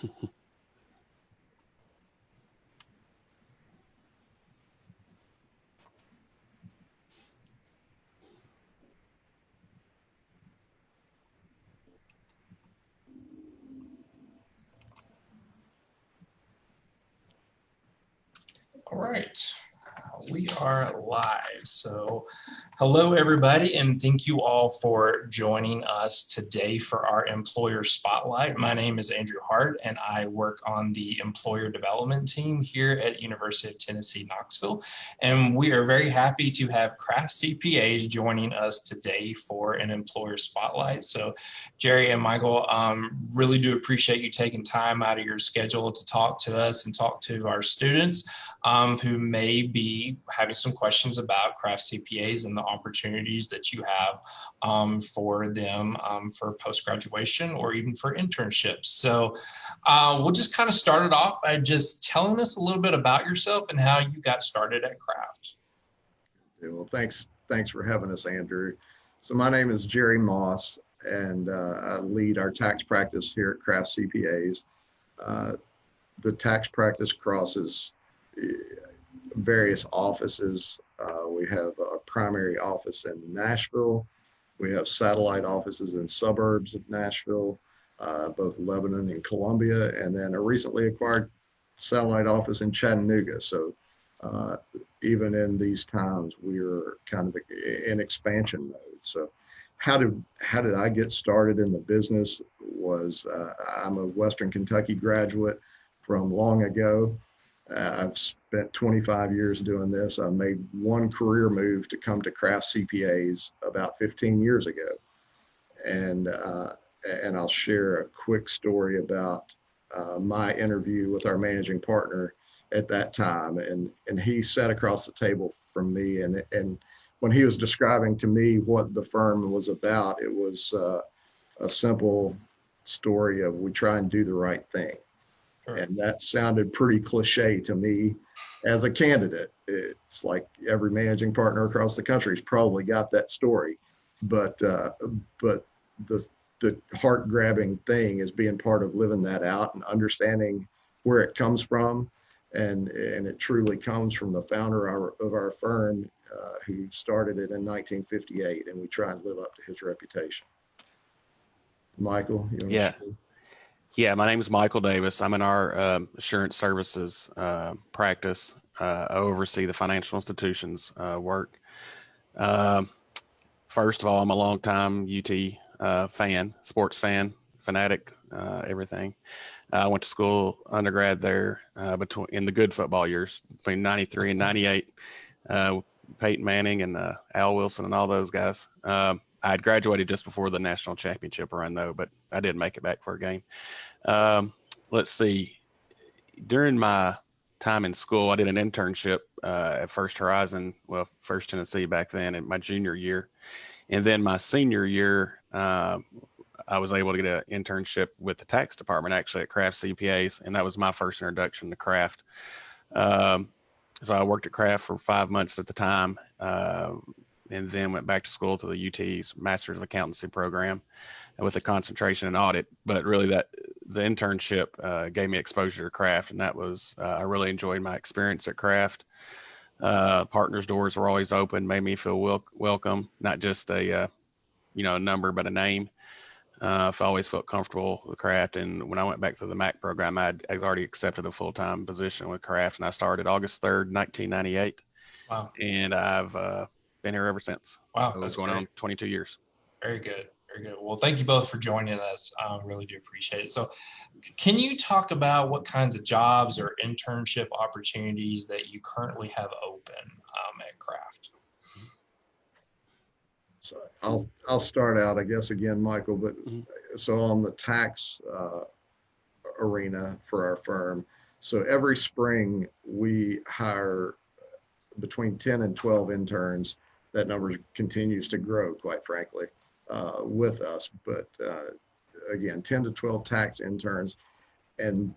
All right, we are live. So hello, everybody, and thank you all for joining us today for our Employer Spotlight. My name is Andrew Hart, and I work on the Employer Development team here at University of Tennessee, Knoxville. And we are very happy to have KraftCPAs joining us today for an Employer Spotlight. So Jerry and Michael, really do appreciate you taking time out of your schedule to talk to us and talk to our students who may be having some questions about KraftCPAs and the opportunities that you have for them for post-graduation or even for internships. So we'll just kind of start it off by just telling us a little bit about yourself and how you got started at Kraft. Well, thanks for having us, Andrew. So my name is Jerry Moss, and I lead our tax practice here at KraftCPAs. The tax practice crosses various offices. We have a primary office in Nashville. We have satellite offices in suburbs of Nashville, both Lebanon and Columbia, and then a recently acquired satellite office in Chattanooga. So even in these times, we're kind of in expansion mode. So how did I get started in the business? Was I'm a Western Kentucky graduate from long ago. I've spent 25 years doing this. I made one career move to come to KraftCPAs about 15 years ago. And I'll share a quick story about my interview with our managing partner at that time. And he sat across the table from me. And when he was describing to me what the firm was about, it was a simple story of we try and do the right thing. And that sounded pretty cliche to me as a candidate. It's like every managing partner across the country has probably got that story, but the heart-grabbing thing is being part of living that out and understanding where it comes from, and it truly comes from the founder of our firm, who started it in 1958, and we try and live up to his reputation. Michael, you want to share? Yeah, my name is Michael Davis. I'm in our assurance services practice. I oversee the financial institutions work. First of all, I'm a longtime UT fan, sports fan, fanatic, everything. I went to school undergrad there in the good football years, between 93 and 98. Peyton Manning and Al Wilson and all those guys. I had graduated just before the national championship run, though, but I did make it back for a game. Let's see. During my time in school, I did an internship at First Horizon, First Tennessee back then, in my junior year. And then my senior year, I was able to get an internship with the tax department, actually, at KraftCPAs, and that was my first introduction to Kraft. So I worked at Kraft for 5 months at the time, and then went back to school to the UT's Master's of Accountancy program with a concentration in audit. But really the internship gave me exposure to Kraft, and that was, I really enjoyed my experience at Kraft. Partners' doors were always open, made me feel welcome, not just a number, but a name. I've always felt comfortable with Kraft. And when I went back to the MAC program, I was already accepted a full-time position with Kraft, and I started August 3rd, 1998. Wow. And I've been here ever since. Wow. So it's going on 22 years. Very good. Very good. Well, thank you both for joining us. Really do appreciate it. So can you talk about what kinds of jobs or internship opportunities that you currently have open at Kraft? So I'll start out, I guess, again, Michael, but so on the tax arena for our firm, so every spring we hire between 10 and 12 interns. That number continues to grow, quite frankly, with us. But again, 10 to 12 tax interns. And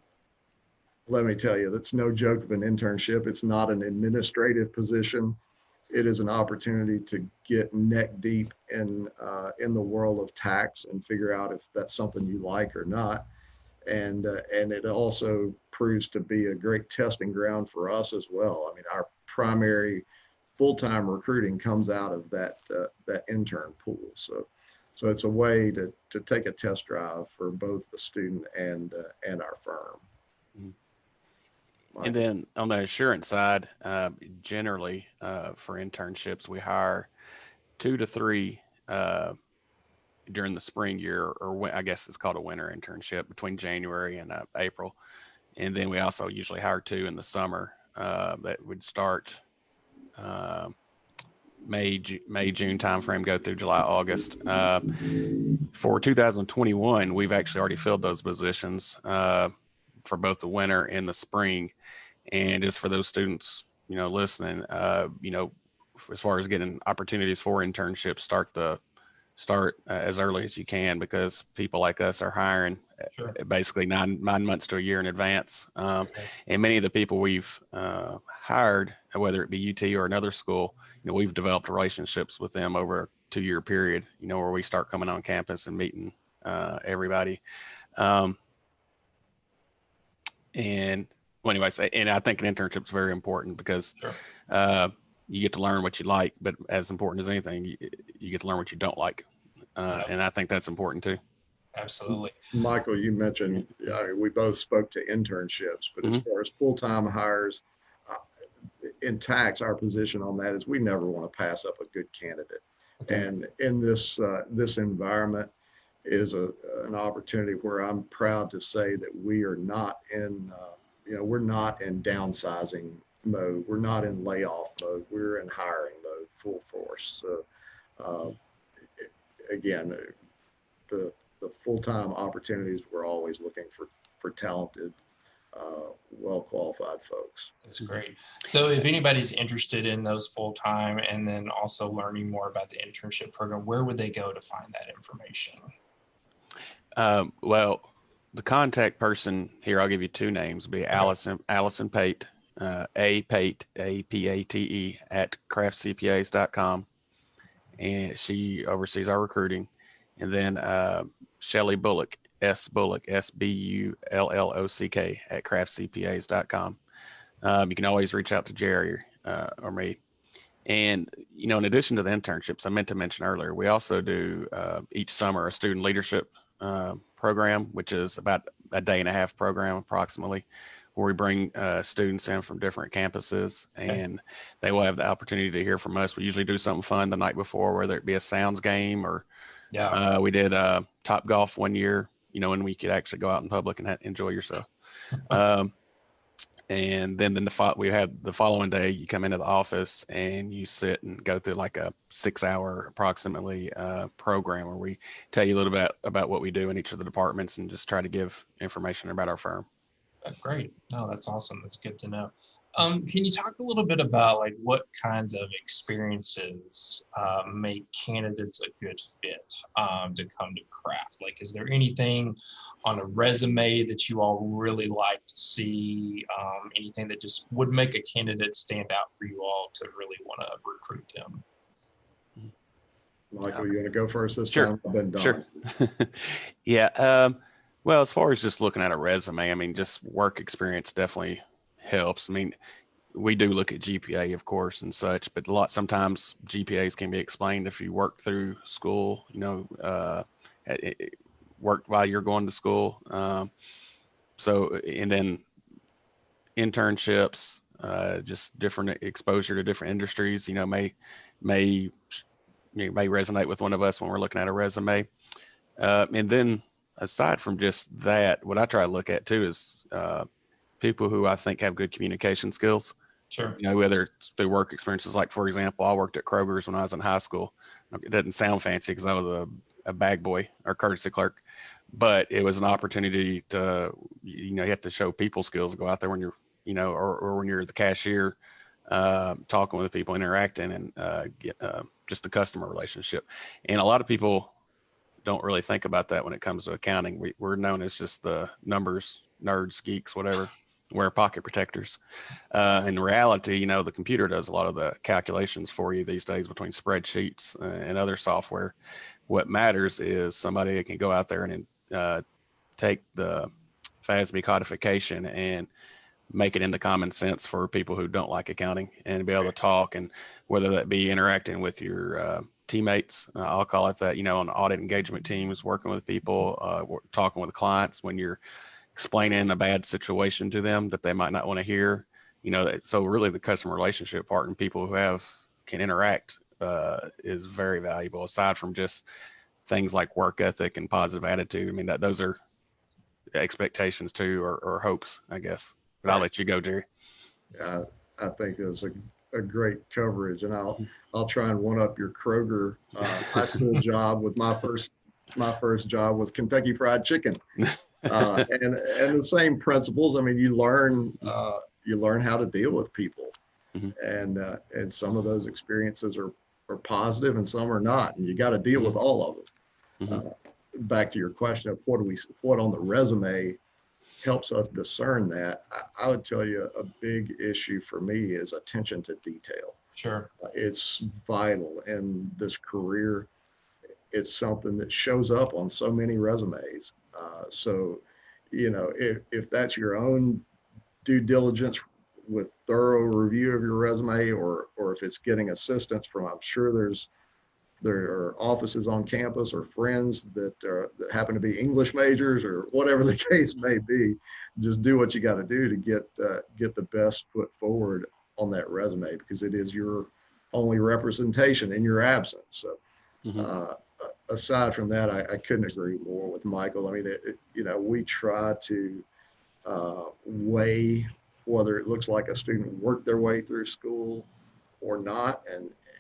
let me tell you, that's no joke of an internship. It's not an administrative position. It is an opportunity to get neck deep in the world of tax and figure out if that's something you like or not. and it also proves to be a great testing ground for us as well. I mean, our primary full-time recruiting comes out of that intern pool. So it's a way to take a test drive for both the student and our firm. Mhm. Michael. And then on the assurance side, generally for internships, we hire 2 to 3 during the spring year, or I guess it's called a winter internship, between January and April. And then we also usually hire 2 in the summer that would start May, June timeframe, go through July, August. For 2021, we've actually already filled those positions for both the winter and the spring. And just for those students, listening, as far as getting opportunities for internships, start as early as you can, because people like us are hiring Sure. basically nine months to a year in advance. Okay. And many of the people we've hired, whether it be UT or another school, we've developed relationships with them over a 2-year period, where we start coming on campus and meeting everybody. And well, anyways, and I think an internship is very important because Sure. you get to learn what you like, but as important as anything, you get to learn what you don't like. Yep. And I think that's important too. Absolutely. Michael, you mentioned, we both spoke to internships, but as far as full-time hires, in tax, our position on that is we never want to pass up a good candidate. Okay. And in this environment is an opportunity where I'm proud to say that we are not in, we're not in downsizing mode. We're not in layoff mode. We're in hiring mode, full force. So again, the full-time opportunities, we're always looking for talented, well-qualified folks. That's great. So if anybody's interested in those full-time and then also learning more about the internship program, where would they go to find that information? Well, the contact person here, I'll give you 2 names, be Allison Pate, Pate, APATE, at KraftCPAs.com. And she oversees our recruiting. And then Shelly Bullock, Bullock, SBULLOCK, at KraftCPAs.com. You can always reach out to Jerry or me. And, in addition to the internships, I meant to mention earlier, we also do each summer a student leadership program, which is about a day-and-a-half program approximately, where we bring students in from different campuses, and they will have the opportunity to hear from us. We usually do something fun the night before, whether it be a sounds game or we did Top Golf one year, when we could actually go out in public and enjoy yourself. And then we had the following day, you come into the office and you sit and go through like a 6-hour approximately program where we tell you a little bit about what we do in each of the departments and just try to give information about our firm. Great. No, that's awesome. That's good to know. Can you talk a little bit about like what kinds of experiences make candidates a good fit to come to Craft? Like, is there anything on a resume that you all really like to see? Anything that just would make a candidate stand out for you all to really want to recruit them? Michael, you want to go first this Sure. time? I've been done. Sure. Yeah. Well, as far as just looking at a resume, I mean, just work experience definitely helps. I mean, we do look at GPA, of course, and such, but sometimes GPAs can be explained if you work through school, work while you're going to school. And then internships, just different exposure to different industries, may resonate with one of us when we're looking at a resume. And then aside from just that, what I try to look at too is people who I think have good communication skills. Sure. Whether it's through work experiences, like for example, I worked at Kroger's when I was in high school. It doesn't sound fancy because I was a bag boy or courtesy clerk, but it was an opportunity to, you have to show people skills, go out there when you're, or when you're the cashier, talking with people, interacting, and get just the customer relationship. And a lot of people don't really think about that when it comes to accounting. We're known as just the numbers, nerds, geeks, whatever, wear pocket protectors. In reality, the computer does a lot of the calculations for you these days between spreadsheets and other software. What matters is somebody that can go out there and take the FASB codification and make it into common sense for people who don't like accounting, and be able to talk, and whether that be interacting with your teammates, I'll call it that, on audit engagement teams, working with people, talking with clients when you're explaining a bad situation to them that they might not want to hear, so really the customer relationship part and people who can interact is very valuable, aside from just things like work ethic and positive attitude. I mean, those are expectations too, or hopes, I guess. But I'll let you go, Jerry. I think it was a great coverage, and I'll try and one up your Kroger high school job. With my first job was Kentucky Fried Chicken, and the same principles. I mean, you learn how to deal with people, and some of those experiences are positive and some are not, and you got to deal with all of them. Back to your question of what on the resume helps us discern that, I would tell you a big issue for me is attention to detail. Sure. It's vital in this career. It's something that shows up on so many resumes. So, if that's your own due diligence with thorough review of your resume, or if it's getting assistance from, I'm sure there are offices on campus or friends that happen to be English majors, or whatever the case may be, just do what you got to do to get the best foot forward on that resume, because it is your only representation in your absence. So aside from that, I couldn't agree more with Michael. I mean, we try to weigh whether it looks like a student worked their way through school or not,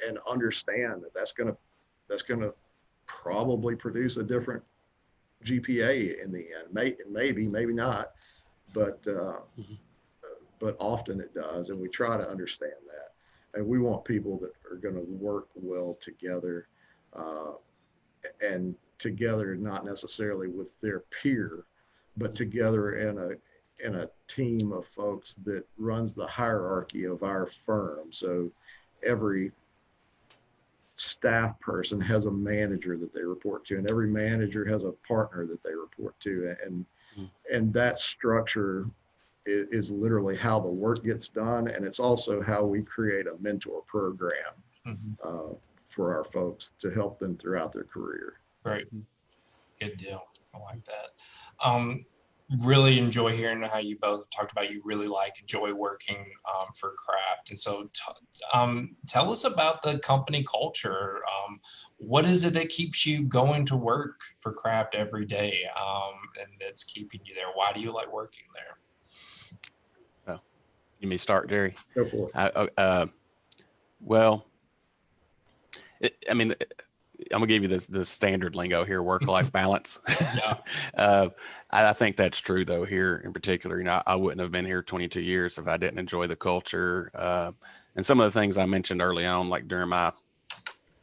and understand that that's going to probably produce a different GPA in the end. Maybe not, but often it does, and we try to understand that. And we want people that are going to work well together, and together not necessarily with their peer, but together in a team of folks that runs the hierarchy of our firm. So every staff person has a manager that they report to, and every manager has a partner that they report to, and that structure is literally how the work gets done, and it's also how we create a mentor program for our folks to help them throughout their career. Right. Good deal. I like that. Really enjoy hearing how you both talked about you really enjoy working for Kraft. And so tell us about the company culture. What is it that keeps you going to work for Kraft every day, and that's keeping you there? Why do you like working there? Oh, you may start, Jerry. Go for it. Well, I'm gonna give you the standard lingo here: work-life balance. Yeah. I think that's true, though. Here in particular, I wouldn't have been here 22 years if I didn't enjoy the culture, and some of the things I mentioned early on, like during my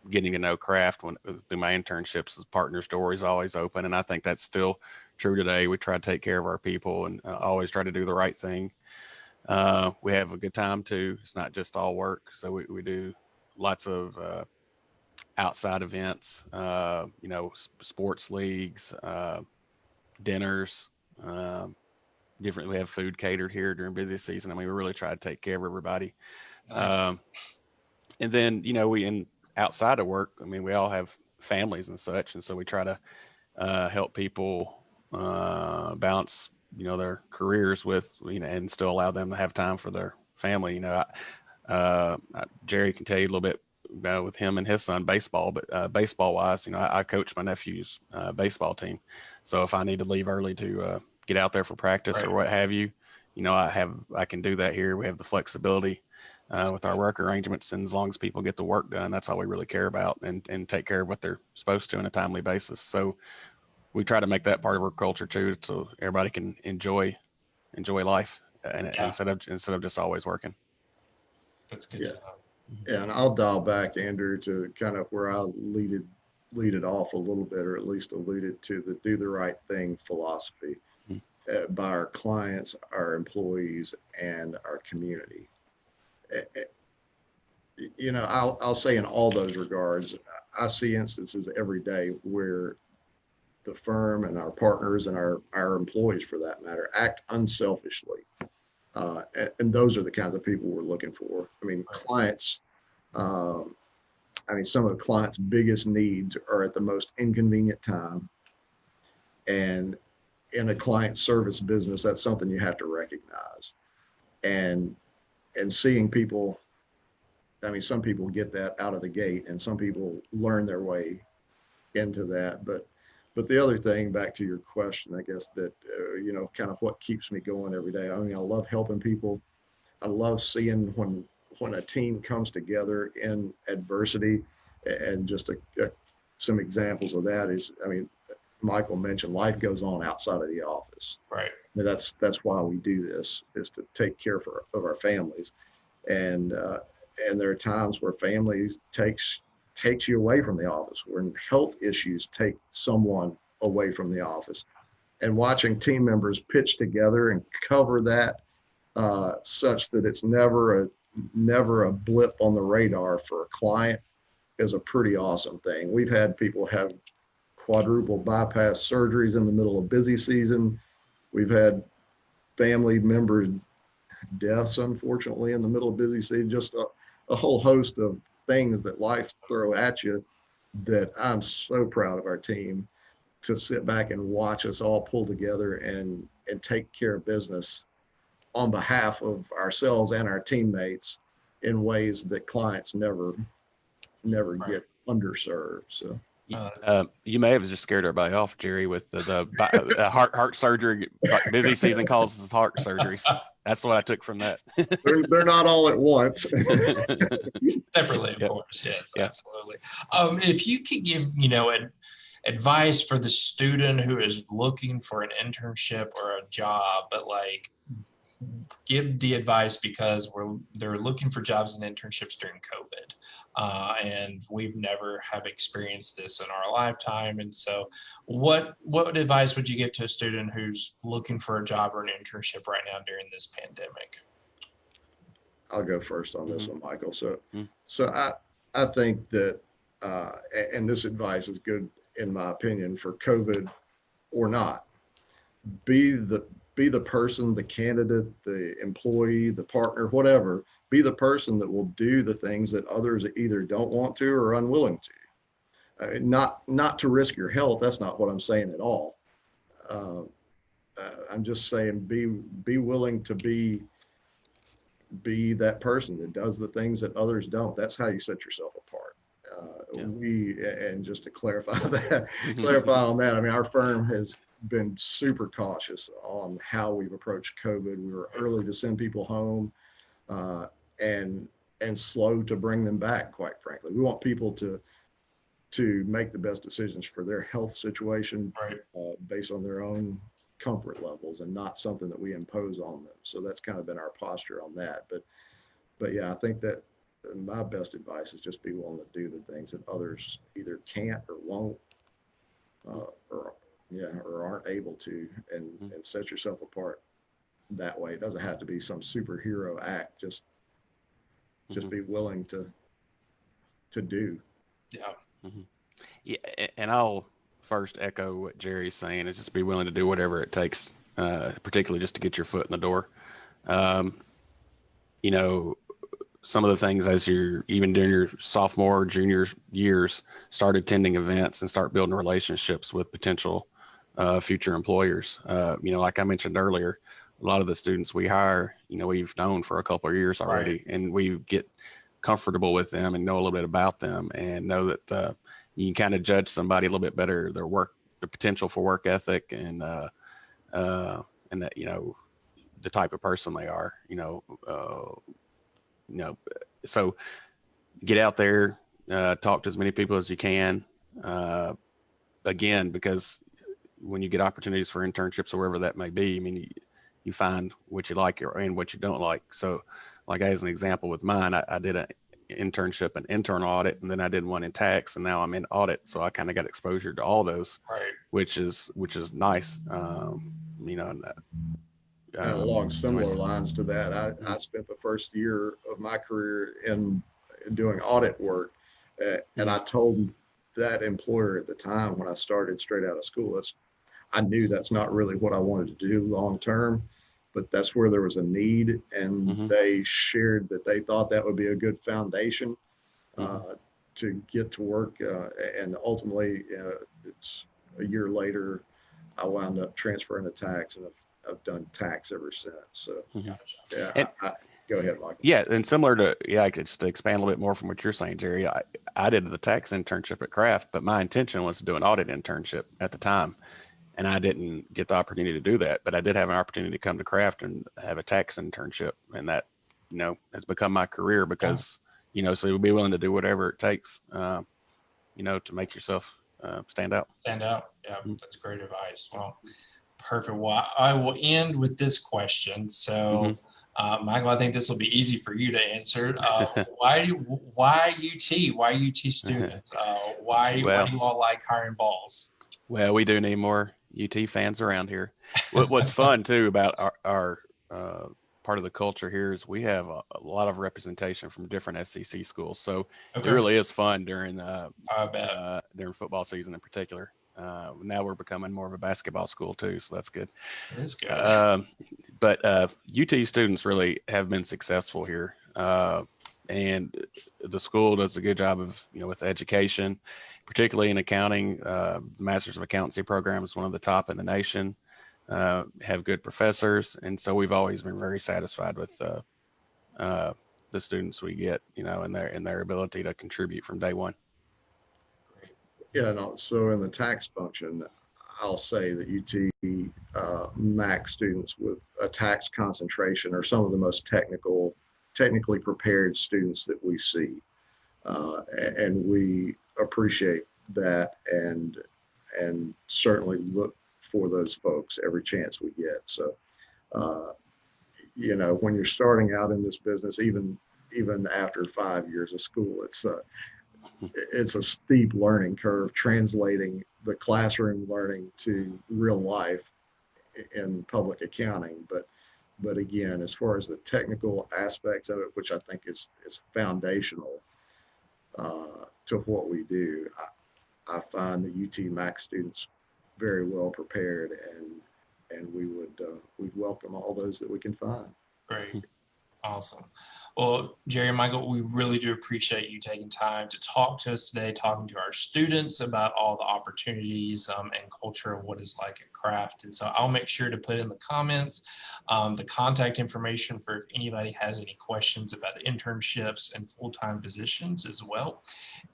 getting to know Kraft through my internships. The partner's door is always open, and I think that's still true today. We try to take care of our people and always try to do the right thing. We have a good time too. It's not just all work, so we do lots of outside events, sports leagues, dinners, different. We have food catered here during busy season. I mean, we really try to take care of everybody. Nice. And then, outside of work, I mean, we all have families and such. And so we try to help people balance, their careers with, and still allow them to have time for their family. Jerry can tell you a little bit with him and his son baseball, but baseball wise, I coach my nephew's baseball team. So if I need to leave early to get out there for practice or what have you, I can do that here. We have the flexibility with our work arrangements, and as long as people get the work done, that's all we really care about, and take care of what they're supposed to on a timely basis. So we try to make that part of our culture too, so everybody can enjoy life, and instead of just always working. That's good. Yeah. Yeah, and I'll dial back, Andrew, to kind of where I lead it off a little bit, or at least alluded to the do the right thing philosophy by our clients, our employees, and our community. I'll say in all those regards, I see instances every day where the firm and our partners and our employees, for that matter, act unselfishly. And those are the kinds of people we're looking for. I mean, clients, some of the clients' biggest needs are at the most inconvenient time. And in a client service business, that's something you have to recognize. And seeing people, some people get that out of the gate and some people learn their way into that. But the other thing, back to your question, I guess that, kind of what keeps me going every day. I love helping people. I love seeing when a team comes together in adversity. And just some examples of that is, Michael mentioned life goes on outside of the office. Right. And that's why we do this, is to take care of our families. And there are times where families takes you away from the office, when health issues take someone away from the office. And watching team members pitch together and cover that such that it's never a blip on the radar for a client is a pretty awesome thing. We've had people have quadruple bypass surgeries in the middle of busy season. We've had family member deaths, unfortunately, in the middle of busy season. Just a whole host of things that life throw at you, that I'm so proud of our team to sit back and watch us all pull together and take care of business on behalf of ourselves and our teammates in ways that clients never Right. get underserved. So you may have just scared everybody off, Jerry, with the heart surgery. Busy season causes heart surgeries. That's what I took from that. they're not all at once. Separately, of course. Yes, absolutely. If you could give, advice for the student who is looking for an internship or a job, but give the advice because they're looking for jobs and internships during COVID. And we've never have experienced this in our lifetime. And so what advice would you give to a student who's looking for a job or an internship right now during this pandemic? I'll go first on this one, Michael. So I think that, and this advice is good in my opinion for COVID or not, be the person, the candidate, the employee, the partner, whatever, be the person that will do the things that others either don't want to or unwilling to. Not to risk your health. That's not what I'm saying at all. I'm just saying be willing to be that person that does the things that others don't. That's how you set yourself apart. And just to clarify on that, our firm has been super cautious on how we've approached COVID. We were early to send people home and slow to bring them back, quite frankly. We want people to make the best decisions for their health situation, right, based on their own comfort levels and not something that we impose on them. So that's kind of been our posture on that. But yeah, I think that my best advice is just be willing to do the things that others either can't or won't, or aren't able to, and set yourself apart that way. It doesn't have to be some superhero act. Just be willing to do. Yeah. Yeah, and I'll first echo what Jerry's saying, is just be willing to do whatever it takes, particularly just to get your foot in the door. Some of the things, as you're even during your sophomore, junior years, start attending events and start building relationships with potential future employers. Like I mentioned earlier, a lot of the students we hire, we've known for a couple of years already, right, and we get comfortable with them and know a little bit about them and know that you can kind of judge somebody a little bit better, their potential for work ethic, and that, the type of person they are, so get out there, talk to as many people as you can. Again, because when you get opportunities for internships or wherever that may be, you find what you like and what you don't like. So like as an example with mine, I did an internship in internal audit, and then I did one in tax, and now I'm in audit. So I kind of got exposure to all those, right, which is nice. Along similar lines to that, I spent the first year of my career in doing audit work, and I told that employer at the time when I started straight out of school, I knew that's not really what I wanted to do long term, but that's where there was a need, and they shared that they thought that would be a good foundation to get to work. And ultimately, it's a year later, I wound up transferring to tax, and I've done tax ever since. So, yeah, And, go ahead, Michael. yeah, and similar to, I could just expand a little bit more from what you're saying, Jerry. I did the tax internship at Kraft, but my intention was to do an audit internship at the time. And I didn't get the opportunity to do that, but I did have an opportunity to come to Kraft and have a tax internship. And that, has become my career because, so you'll be willing to do whatever it takes, to make yourself stand out. Stand out. Yeah, that's great advice. Well, perfect. Well, I will end with this question. So, Michael, I think this will be easy for you to answer. Why UT? Why UT students? Why do you all like hiring balls? Well, we do need more UT fans around here. What's fun too about our part of the culture here is we have a lot of representation from different SEC schools. So it really is fun during football season in particular. Now we're becoming more of a basketball school too, so that's good. That's good. But UT students really have been successful here, and the school does a good job of with education, particularly in accounting. Masters of Accountancy program is one of the top in the nation. Have good professors, and so we've always been very satisfied with the students we get, and their ability to contribute from day one. Yeah, no, so in the tax function, I'll say that UT max students with a tax concentration are some of the most technically prepared students that we see, and we appreciate that, and certainly look for those folks every chance we get. So, when you're starting out in this business, even after 5 years of school, it's a steep learning curve translating the classroom learning to real life in public accounting. But again, as far as the technical aspects of it, which I think is foundational to what we do, I find the UT Max students very well prepared, and we'd welcome all those that we can find. Great. Awesome. Well, Jerry and Michael, we really do appreciate you taking time to talk to us today, talking to our students about all the opportunities and culture of what it's like at Kraft. And so I'll make sure to put in the comments the contact information for if anybody has any questions about the internships and full-time positions as well.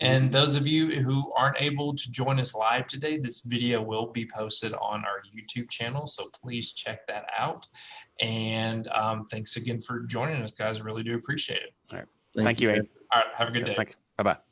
And those of you who aren't able to join us live today, this video will be posted on our YouTube channel, so please check that out. And thanks again for joining us, guys. I really do appreciate it. All right. Thank you, Abe. All right. Have a good day. Thank you. Bye-bye.